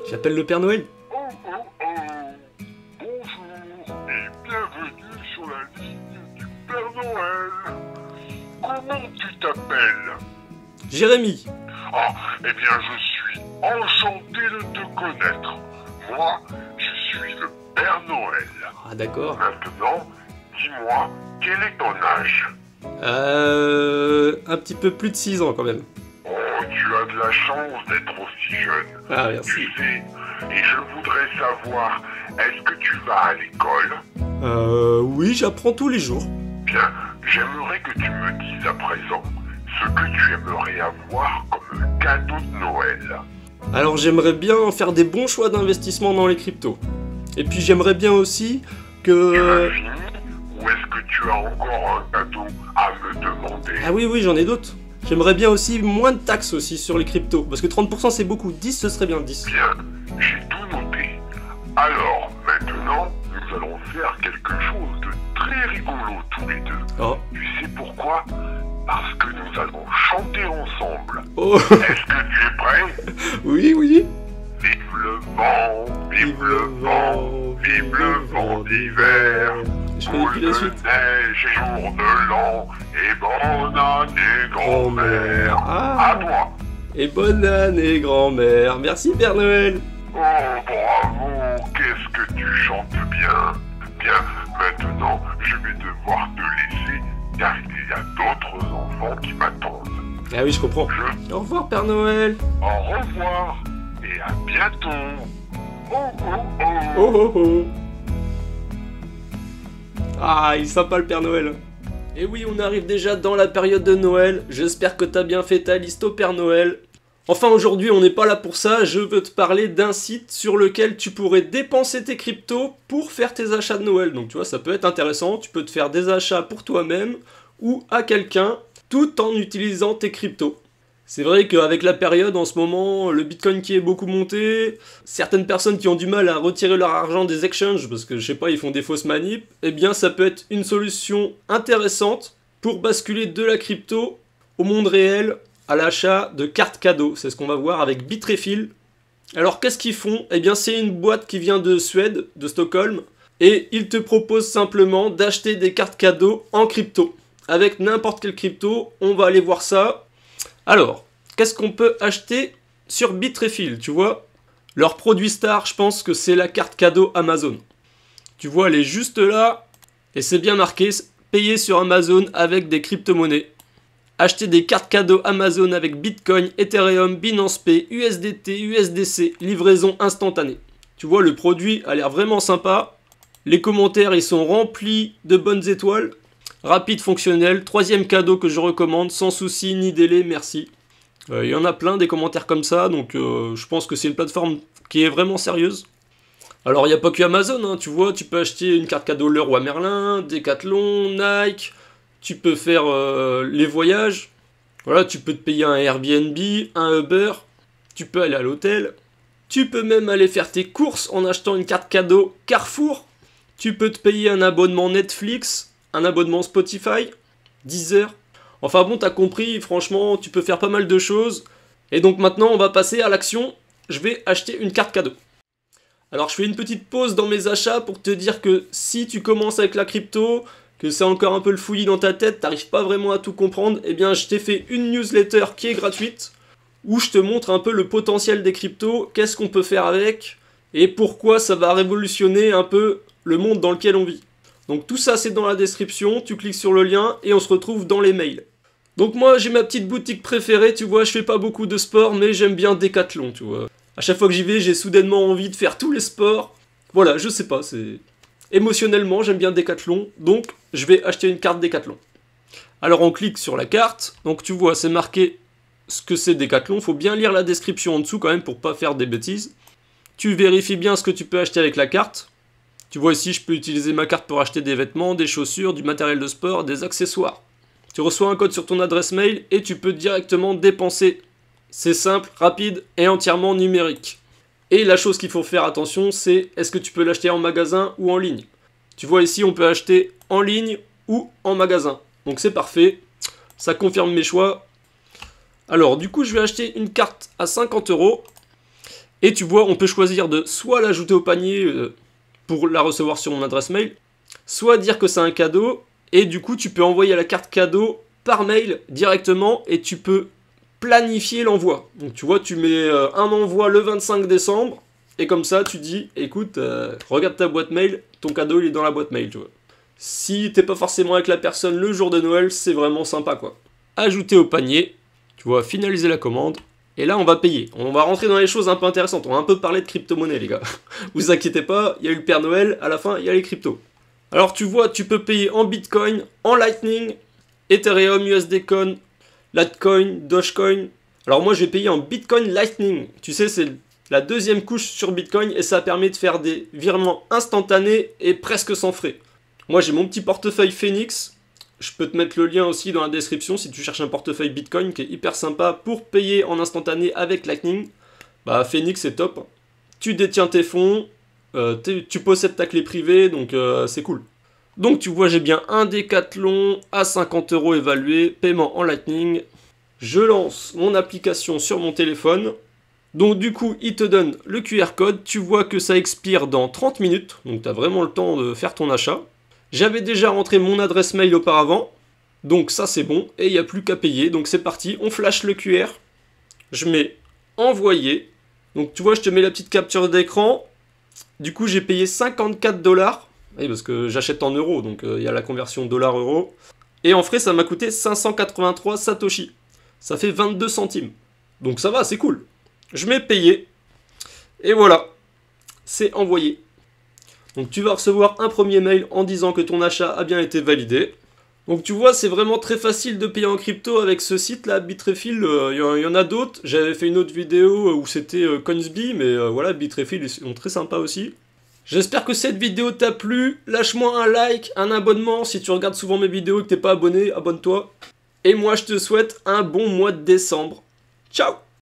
J'appelle le Père Noël. Oh, oh, oh. Bonjour et bienvenue sur la ligne du Père Noël. Comment tu t'appelles? Jérémy. Ah, eh bien je suis enchanté de te connaître. Moi, je suis le Père Noël. Ah d'accord. Maintenant, dis-moi, quel est ton âge? Un petit peu plus de 6 ans quand même. Oh, tu as de la chance d'être aussi jeune. Ah merci. Tu sais, et je voudrais savoir, est-ce que tu vas à l'école? Oui, j'apprends tous les jours. Bien, j'aimerais que tu me dises à présent ce que tu aimerais avoir comme cadeau de Noël. Alors j'aimerais bien faire des bons choix d'investissement dans les cryptos. Et puis j'aimerais bien aussi Tu as que... fini? Ou est-ce que tu as encore un cadeau à me demander? Ah oui, j'en ai d'autres. J'aimerais bien aussi moins de taxes aussi sur les cryptos. Parce que 30% c'est beaucoup, 10 ce serait bien, 10. Bien, j'ai tout noté. Alors, maintenant, nous allons faire quelque chose de très rigolo tous les deux. Oh. Tu sais pourquoi? Parce que nous allons chanter ensemble. Oh. Est-ce que tu es prêt? Oui. Vive le vent, vive le vent, vive le vent d'hiver. Je connais plus la Boule suite. de neige et jour de l'an, et bonne année grand-mère. Ah. À toi. Et bonne année grand-mère. Merci Père Noël. Oh, bravo, qu'est-ce que tu chantes bien. Bien, maintenant, je vais devoir te laisser, car il y a d'autres enfants qui m'attendent. Ah oui, je comprends. Au revoir Père Noël. Au revoir, et à bientôt. Oh, oh, oh. Oh oh oh. Ah, il est sympa le Père Noël. Et oui, on arrive déjà dans la période de Noël. J'espère que t'as bien fait ta liste au Père Noël. Enfin, aujourd'hui, on n'est pas là pour ça. Je veux te parler d'un site sur lequel tu pourrais dépenser tes cryptos pour faire tes achats de Noël. Donc, tu vois, ça peut être intéressant. Tu peux te faire des achats pour toi-même ou à quelqu'un tout en utilisant tes cryptos. C'est vrai qu'avec la période, en ce moment, le Bitcoin qui est beaucoup monté, certaines personnes qui ont du mal à retirer leur argent des exchanges, parce que je sais pas, ils font des fausses manips, eh bien ça peut être une solution intéressante pour basculer de la crypto au monde réel à l'achat de cartes cadeaux. C'est ce qu'on va voir avec Bitrefill. Alors qu'est-ce qu'ils font? Eh bien c'est une boîte qui vient de Suède, de Stockholm, et ils te proposent simplement d'acheter des cartes cadeaux en crypto. Avec n'importe quelle crypto, on va aller voir ça. Alors, qu'est-ce qu'on peut acheter sur Bitrefill, tu vois? Leur produit star, je pense que c'est la carte cadeau Amazon. Tu vois, elle est juste là, et c'est bien marqué, payer sur Amazon avec des crypto-monnaies. Acheter des cartes cadeaux Amazon avec Bitcoin, Ethereum, Binance Pay, USDT, USDC, livraison instantanée. Tu vois, le produit a l'air vraiment sympa. Les commentaires, ils sont remplis de bonnes étoiles. Rapide, fonctionnel, troisième cadeau que je recommande, sans souci ni délai, merci. Il y en a plein des commentaires comme ça, donc je pense que c'est une plateforme qui est vraiment sérieuse. Alors il n'y a pas que Amazon, hein, tu vois, tu peux acheter une carte cadeau Leroy Merlin, Decathlon, Nike, tu peux faire les voyages, voilà, tu peux te payer un Airbnb, un Uber, tu peux aller à l'hôtel, tu peux même aller faire tes courses en achetant une carte cadeau Carrefour, tu peux te payer un abonnement Netflix, un abonnement Spotify, Deezer. Enfin bon, t'as compris, franchement, tu peux faire pas mal de choses. Et donc maintenant, on va passer à l'action. Je vais acheter une carte cadeau. Alors je fais une petite pause dans mes achats pour te dire que si tu commences avec la crypto, que c'est encore un peu le fouillis dans ta tête, t'arrives pas vraiment à tout comprendre, eh bien je t'ai fait une newsletter qui est gratuite, où je te montre un peu le potentiel des cryptos, qu'est-ce qu'on peut faire avec, et pourquoi ça va révolutionner un peu le monde dans lequel on vit. Donc tout ça c'est dans la description, tu cliques sur le lien et on se retrouve dans les mails. Donc moi j'ai ma petite boutique préférée, tu vois, je fais pas beaucoup de sport mais j'aime bien Decathlon, tu vois. À chaque fois que j'y vais, j'ai soudainement envie de faire tous les sports. Voilà, je sais pas, c'est... Émotionnellement, j'aime bien Decathlon, donc je vais acheter une carte Decathlon. Alors on clique sur la carte, donc tu vois, c'est marqué ce que c'est Decathlon, faut bien lire la description en dessous quand même pour pas faire des bêtises. Tu vérifies bien ce que tu peux acheter avec la carte. Tu vois ici, je peux utiliser ma carte pour acheter des vêtements, des chaussures, du matériel de sport, des accessoires. Tu reçois un code sur ton adresse mail et tu peux directement dépenser. C'est simple, rapide et entièrement numérique. Et la chose qu'il faut faire attention, c'est est-ce que tu peux l'acheter en magasin ou en ligne. Tu vois ici, on peut acheter en ligne ou en magasin. Donc c'est parfait, ça confirme mes choix. Alors du coup, je vais acheter une carte à 50 €. Et tu vois, on peut choisir de soit l'ajouter au panier pour la recevoir sur mon adresse mail, soit dire que c'est un cadeau, et du coup tu peux envoyer la carte cadeau par mail directement, et tu peux planifier l'envoi. Donc tu vois, tu mets un envoi le 25 décembre, et comme ça tu dis, écoute, regarde ta boîte mail, ton cadeau il est dans la boîte mail, tu vois. Si t'es pas forcément avec la personne le jour de Noël, c'est vraiment sympa quoi. Ajouter au panier, tu vois, finaliser la commande, et là on va payer. On va rentrer dans les choses un peu intéressantes, on va un peu parler de crypto-monnaie les gars. Vous inquiétez pas, il y a eu le Père Noël, à la fin il y a les cryptos. Alors tu vois, tu peux payer en Bitcoin, en Lightning, Ethereum, USD Coin, Litecoin, Dogecoin. Alors moi je vais payer en Bitcoin Lightning, tu sais c'est la deuxième couche sur Bitcoin et ça permet de faire des virements instantanés et presque sans frais. Moi j'ai mon petit portefeuille Phoenix, je peux te mettre le lien aussi dans la description si tu cherches un portefeuille Bitcoin qui est hyper sympa pour payer en instantané avec Lightning. Bah Phoenix c'est top, tu détiens tes fonds, tu possèdes ta clé privée donc c'est cool. Donc tu vois j'ai bien un Decathlon à 50 € évalué, paiement en Lightning. Je lance mon application sur mon téléphone. Donc du coup, il te donne le QR code, tu vois que ça expire dans 30 minutes, donc tu as vraiment le temps de faire ton achat. J'avais déjà rentré mon adresse mail auparavant, donc ça c'est bon, et il n'y a plus qu'à payer, donc c'est parti, on flash le QR, je mets envoyer, donc tu vois je te mets la petite capture d'écran, du coup j'ai payé 54 $, oui, parce que j'achète en euros, donc il y a la conversion dollar-euro, et en frais ça m'a coûté 583 Satoshi, ça fait 22 centimes, donc ça va, c'est cool. Je mets payer, et voilà, c'est envoyé. Donc tu vas recevoir un premier mail en disant que ton achat a bien été validé. Donc tu vois, c'est vraiment très facile de payer en crypto avec ce site là, Bitrefill, il y en a d'autres. J'avais fait une autre vidéo où c'était Coinsbee, mais voilà, Bitrefill, ils sont très sympas aussi. J'espère que cette vidéo t'a plu, lâche-moi un like, un abonnement, si tu regardes souvent mes vidéos et que t'es pas abonné, abonne-toi. Et moi je te souhaite un bon mois de décembre. Ciao!